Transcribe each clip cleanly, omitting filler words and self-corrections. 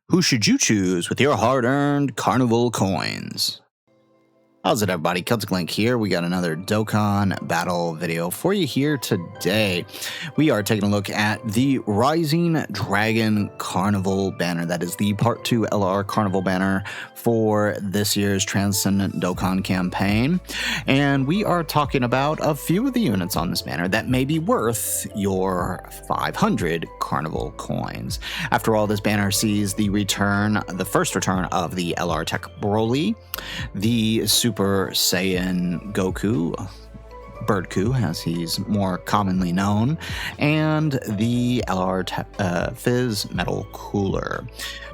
Who should you choose with your hard-earned Carnival coins? How's it, everybody? Celtic Link here. We got another Dokkan Battle video for you here today. We are taking a look at the Rising Dragon Carnival Banner. That is the Part 2 LR Carnival Banner for this year's Transcendent Dokkan campaign. And we are talking about a few of the units on this banner that may be worth your 500 Carnival coins. After all, this banner sees the first return of the LR Tech Broly, the Super Saiyan Goku, Birdku as he's more commonly known, and the LR Fizz Metal Cooler.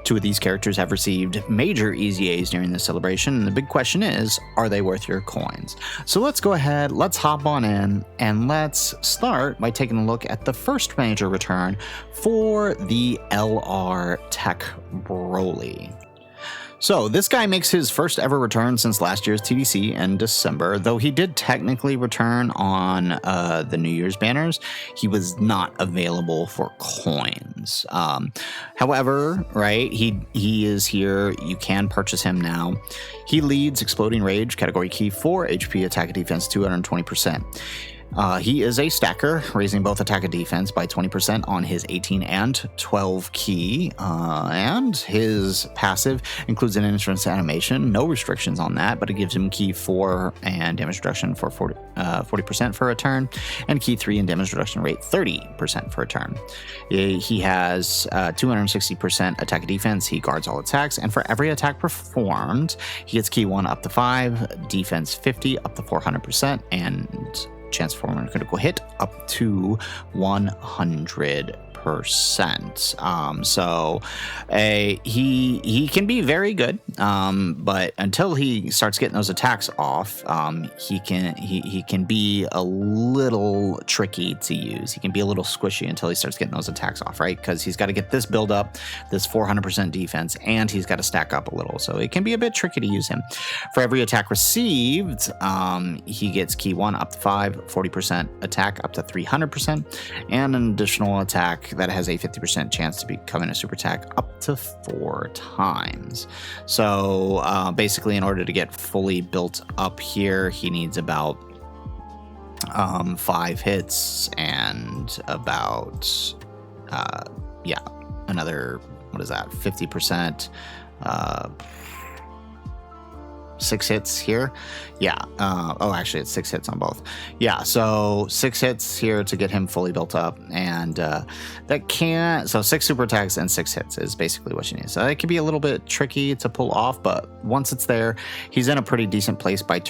Two of these characters have received major EZAs during this celebration, and the big question is, are they worth your coins? So let's go ahead, let's hop on in, and let's start by taking a look at the first major return for the LR Tech Broly. So this guy makes his first ever return since last year's TDC in December. Though he did technically return on the New Year's banners, he was not available for coins. However, right, he is here. You can purchase him now. He leads Exploding Rage, category key 4, HP, attack and defense 220%. He is a stacker, raising both attack and defense by 20% on his 18 and 12 key, and his passive includes an entrance animation, no restrictions on that, but it gives him key 4 and damage reduction for 40% for a turn, and key 3 and damage reduction rate 30% for a turn. He has 260% attack and defense, he guards all attacks, and for every attack performed, he gets key 1 up to 5, defense 50 up to 400%, and chance for a critical hit up to 100%. So he can be very good, but until he starts getting those attacks off, he can be a little tricky to use. He can be a little squishy until he starts getting those attacks off, right? Because he's got to get this build up, this 400% defense, and he's got to stack up a little. So it can be a bit tricky to use him. For every attack received, he gets key 1 up to 5, 40% attack up to 300%, and an additional attack that has a 50% chance to becoming a super attack up to 4 times. So basically, in order to get fully built up here, he needs about 5 hits and about another, what is that, 50%, 6 hits here. Actually it's 6 hits on both. So 6 hits here to get him fully built up, and so 6 super attacks and 6 hits is basically what you need. So it can be a little bit tricky to pull off, but once it's there, he's in a pretty decent place by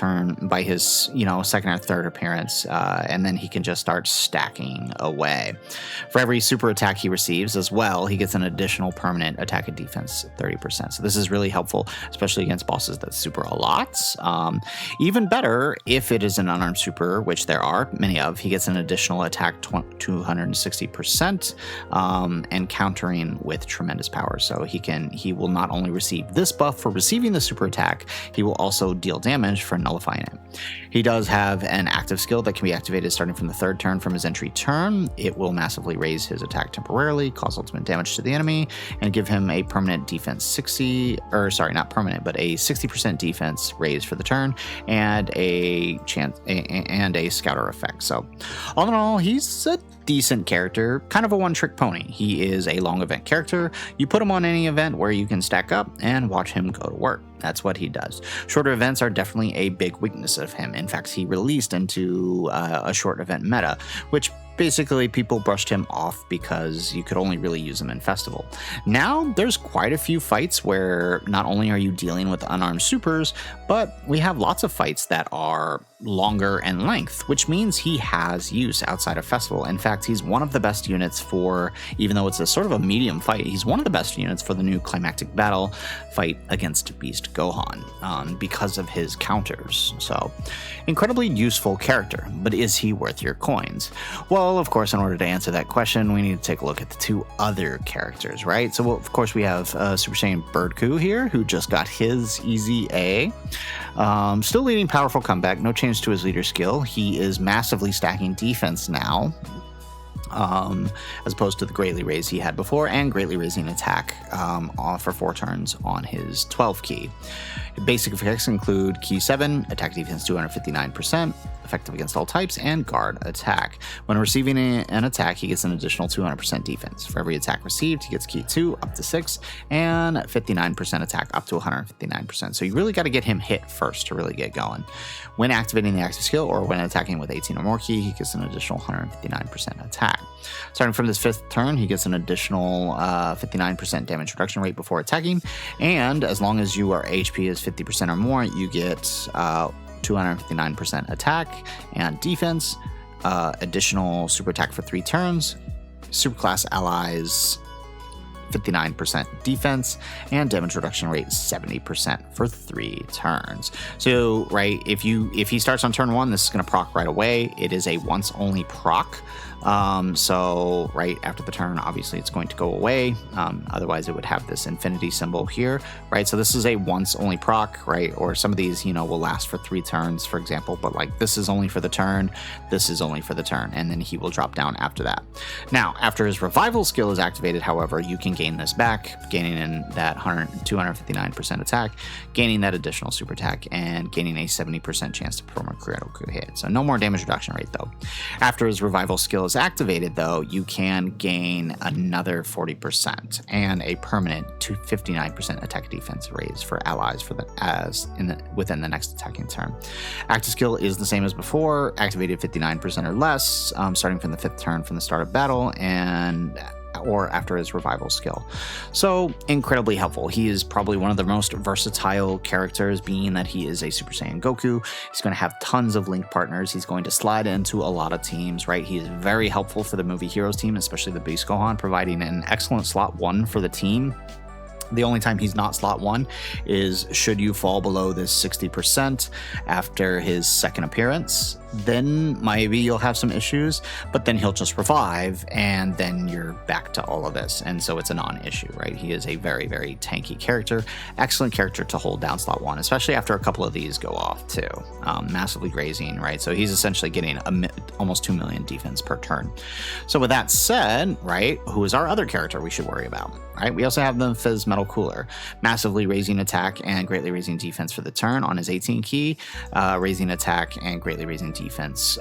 his second or third appearance, and then he can just start stacking away. For every super attack he receives as well, he gets an additional permanent attack and defense 30%. So this is really helpful, especially against bosses that super a lot. Even better if it is an unarmed super, which there are many of. He gets an additional attack 260%, and countering with tremendous power. So he will not only receive this buff for receiving the super attack, he will also deal damage for nullifying it. He does have an active skill that can be activated starting from the 3rd turn from his entry turn. It will massively raise his attack temporarily, cause ultimate damage to the enemy, and give him a permanent defense 60% defense raise for the turn, and a scouter effect. So all in all, he's a decent character, kind of a one-trick pony. He is a long event character. You put him on any event where you can stack up and watch him go to work. That's what he does. Shorter events are definitely a big weakness of him. In fact, he released into a short event meta, which basically people brushed him off because you could only really use him in Festival. Now there's quite a few fights where not only are you dealing with unarmed supers, but we have lots of fights that are longer in length, which means he has use outside of Festival. In fact, he's one of the best units for, even though it's a sort of a medium fight, he's one of the best units for the new Climactic Battle fight against Beast Gohan, because of his counters. So incredibly useful character, but is he worth your coins? Well, of course, in order to answer that question, we need to take a look at the 2 other characters, right? So of course we have Super Saiyan Birdku here, who just got his EZA. Still leading powerful comeback, no change to his leader skill. He is massively stacking defense now. as opposed to the greatly raised he had before, and greatly raising attack for 4 turns on his 12 key. Basic effects include key 7, attack defense 259%, effective against all types, and guard attack. When receiving an attack, he gets an additional 200% defense. For every attack received, he gets key 2 up to 6, and 59% attack up to 159%. So you really got to get him hit first to really get going. When activating the active skill, or when attacking with 18 or more key, he gets an additional 159% attack. Starting from this 5th turn, he gets an additional 59% damage reduction rate before attacking, and as long as your HP is 50% or more, you get 259% attack and defense, additional super attack for 3 turns, superclass allies 59% defense, and damage reduction rate 70% for 3 turns. So, right, if he starts on turn 1, this is going to proc right away. It is a once only proc. So right after the turn, obviously it's going to go away. Otherwise it would have this infinity symbol here, right? So this is a once only proc, right? Or some of these, will last for 3 turns, for example, but like this is only for the turn, this is only for the turn, and then he will drop down after that. Now, after his revival skill is activated, however, you can gain this back, gaining in that 259% attack, gaining that additional super attack, and gaining a 70% chance to perform a critical hit. So no more damage reduction rate though. After his revival skill is activated though, you can gain another 40% and a permanent 59% attack defense raise for allies within the next attacking turn. Active skill is the same as before, activated 59% or less, starting from the 5th turn from the start of battle or after his revival skill. So incredibly helpful. He is probably one of the most versatile characters, being that he is a Super Saiyan Goku. He's going to have tons of link partners. He's going to slide into a lot of teams, right? He is very helpful for the movie Heroes team, especially the Beast Gohan, providing an excellent slot 1 for the team. The only time he's not slot 1 is should you fall below this 60% after his 2nd appearance. Then maybe you'll have some issues, but then he'll just revive and then you're back to all of this. And so it's a non-issue, right? He is a very, very tanky character, excellent character to hold down slot 1, especially after a couple of these go off too. Massively grazing, right? So he's essentially getting almost 2 million defense per turn. So with that said, right, who is our other character we should worry about, right? We also have the Fizz Metal Cooler, massively raising attack and greatly raising defense for the turn on his 18 key, raising attack and greatly raising defense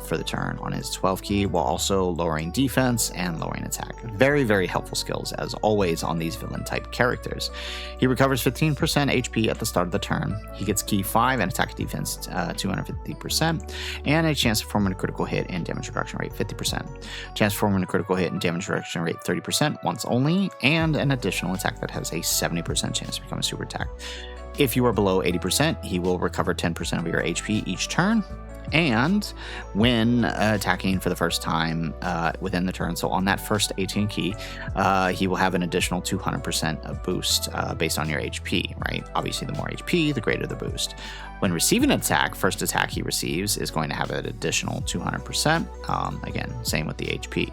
for the turn on his 12 key, while also lowering defense and lowering attack. Very, very helpful skills as always on these villain type characters. He recovers 15% HP at the start of the turn. He gets key 5 and attack defense 250%, and a chance to perform a critical hit and damage reduction rate 50%. Chance to perform a critical hit and damage reduction rate 30% once only, and an additional attack that has a 70% chance to become a super attack. If you are below 80%, he will recover 10% of your HP each turn. And when attacking for the first time within the turn, so on that first 18 key, he will have an additional 200% of boost based on your HP, right? Obviously, the more HP, the greater the boost. When receiving an attack, first attack he receives is going to have an additional 200%. Again, same with the HP.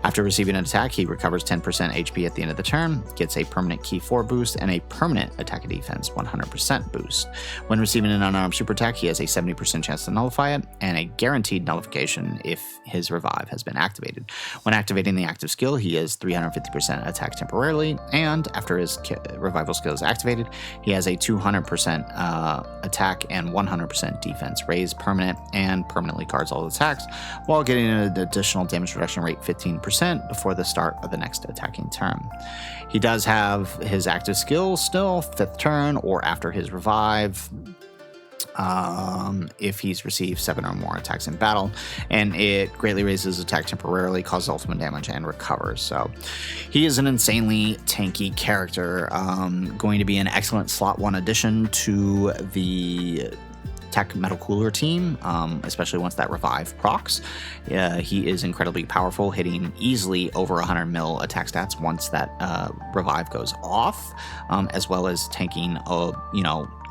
After receiving an attack, he recovers 10% HP at the end of the turn, gets a permanent key 4 boost, and a permanent attack defense 100% boost. When receiving an unarmed super attack, he has a 70% chance to nullify it, and a guaranteed nullification if his revive has been activated. When activating the active skill, he has 350% attack temporarily, and after his revival skill is activated, he has a 200% attack and 100% defense raise permanent, and permanently guards all attacks, while getting an additional damage reduction rate 15% before the start of the next attacking turn. He does have his active skill still, 5th turn or after his revive, if he's received 7 or more attacks in battle, and it greatly raises attack temporarily, causes ultimate damage, and recovers. So he is an insanely tanky character, going to be an excellent slot 1 addition to the Tech Metal Cooler team, especially once that revive procs. He is incredibly powerful, hitting easily over 100 mil attack stats once that revive goes off, as well as tanking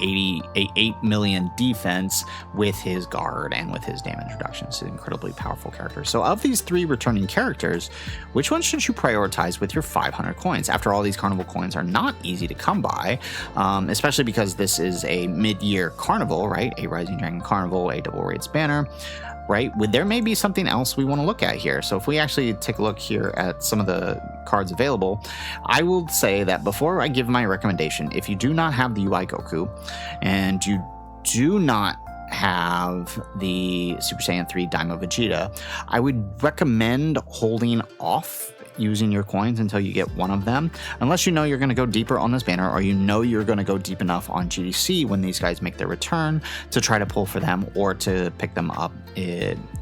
8 million defense with his guard and with his damage reduction. It's an incredibly powerful character. So of these 3 returning characters, which one should you prioritize with your 500 coins? After all, these carnival coins are not easy to come by, especially because this is a mid-year carnival, right? A Rising Dragon Carnival, a Double Raids banner. right? There may be something else we want to look at here. So if we actually take a look here at some of the cards available, I will say that before I give my recommendation, if you do not have the UI Goku and you do not have the Super Saiyan 3 Daima Vegeta, I would recommend holding off using your coins until you get one of them, unless you know you're going to go deeper on this banner, or you know you're going to go deep enough on GDC when these guys make their return to try to pull for them or to pick them up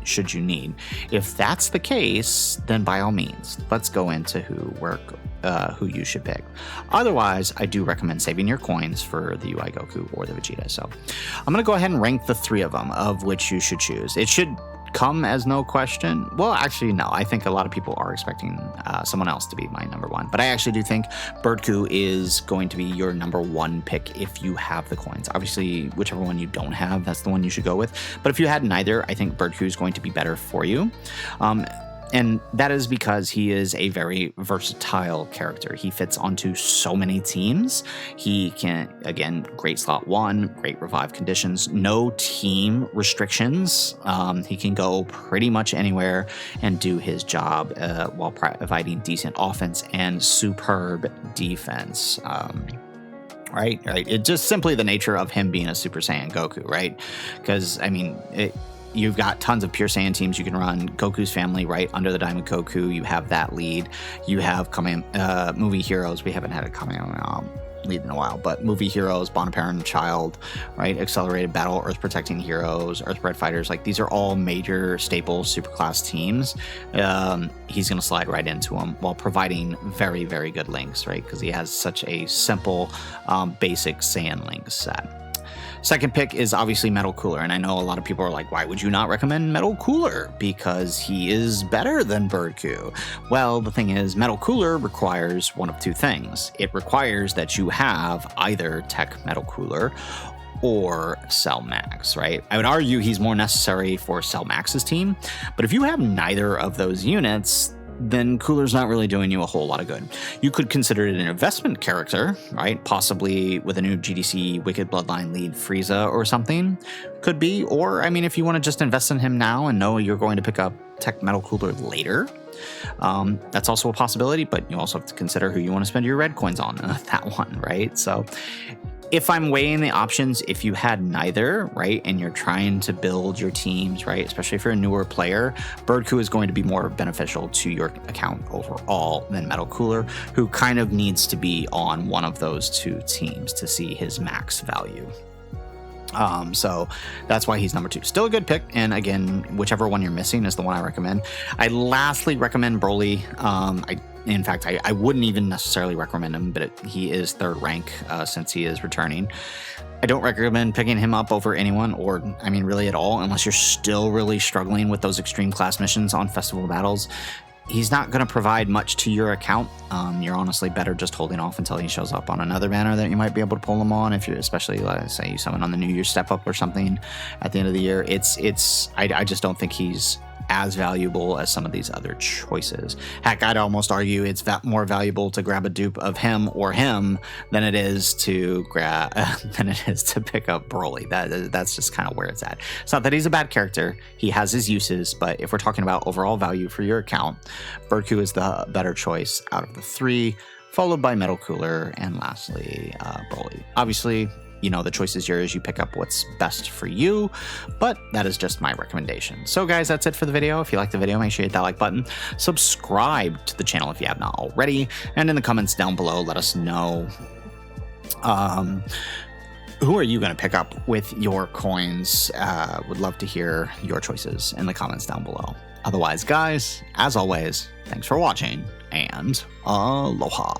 should you need. If that's the case, then by all means, let's go into who you should pick. Otherwise, I do recommend saving your coins for the UI Goku or the Vegeta. So I'm going to go ahead and rank the 3 of them of which you should choose. It should come as no question. Well, actually, no. I think a lot of people are expecting someone else to be my number 1. But I actually do think Birdku is going to be your number 1 pick if you have the coins. Obviously, whichever one you don't have, that's the one you should go with. But if you had neither, I think Birdku is going to be better for you. And that is because he is a very versatile character. He fits onto so many teams. He can, again, great slot 1, great revive conditions, no team restrictions. He can go pretty much anywhere and do his job while providing decent offense and superb defense. Right. It's just simply the nature of him being a Super Saiyan Goku, right? Because, I mean, you've got tons of Pure Saiyan teams you can run. Goku's family, right under the Diamond Goku, you have that lead. You have movie heroes. We haven't had a lead in a while, but movie heroes, Bonaparte Child, right? Accelerated Battle, Earth Protecting Heroes, Earthbred Fighters. Like, these are all major staple superclass teams. He's going to slide right into them while providing very, very good links, right? Because he has such a simple, basic Saiyan link set. Second pick is obviously Metal Cooler, and I know a lot of people are like, why would you not recommend Metal Cooler? Because he is better than Birdku. Well, the thing is, Metal Cooler requires one of 2 things. It requires that you have either Tech Metal Cooler or Cell Max, right? I would argue he's more necessary for Cell Max's team, but if you have neither of those units, then Cooler's not really doing you a whole lot of good. You could consider it an investment character, right? Possibly with a new GDC Wicked Bloodline lead Frieza or something. Could be. Or, I mean, if you want to just invest in him now and know you're going to pick up Tech Metal Cooler later, that's also a possibility, but you also have to consider who you want to spend your red coins on that one, right? So if I'm weighing the options, if you had neither, right, and you're trying to build your teams, right, especially if you're a newer player, Birdku is going to be more beneficial to your account overall than Metal Cooler, who kind of needs to be on one of those 2 teams to see his max value. So that's why he's number 2. Still a good pick, and again, whichever one you're missing is the one I recommend. I lastly recommend Broly. In fact, I wouldn't even necessarily recommend him, but he is 3rd rank since he is returning. I don't recommend picking him up over anyone, or, I mean, really at all, unless you're still really struggling with those extreme class missions on festival battles. He's not going to provide much to your account. You're honestly better just holding off until he shows up on another banner that you might be able to pull him on. If you're, especially, let's say, you summon on the New Year Step Up or something at the end of the year. I just don't think he's as valuable as some of these other choices. Heck, I'd almost argue it's more valuable to grab a dupe of him or him than it is to pick up Broly. That's just kind of where it's at. It's not that he's a bad character. He has his uses, but if we're talking about overall value for your account, Birdku is the better choice out of the 3, followed by Metal Cooler, and lastly, Broly. Obviously, you know, the choice is yours. You pick up what's best for you, but that is just my recommendation. So guys, that's it for the video. If you liked the video, make sure you hit that like button. Subscribe to the channel if you have not already. And in the comments down below, let us know who are you going to pick up with your coins. Would love to hear your choices in the comments down below. Otherwise, guys, as always, thanks for watching, and aloha.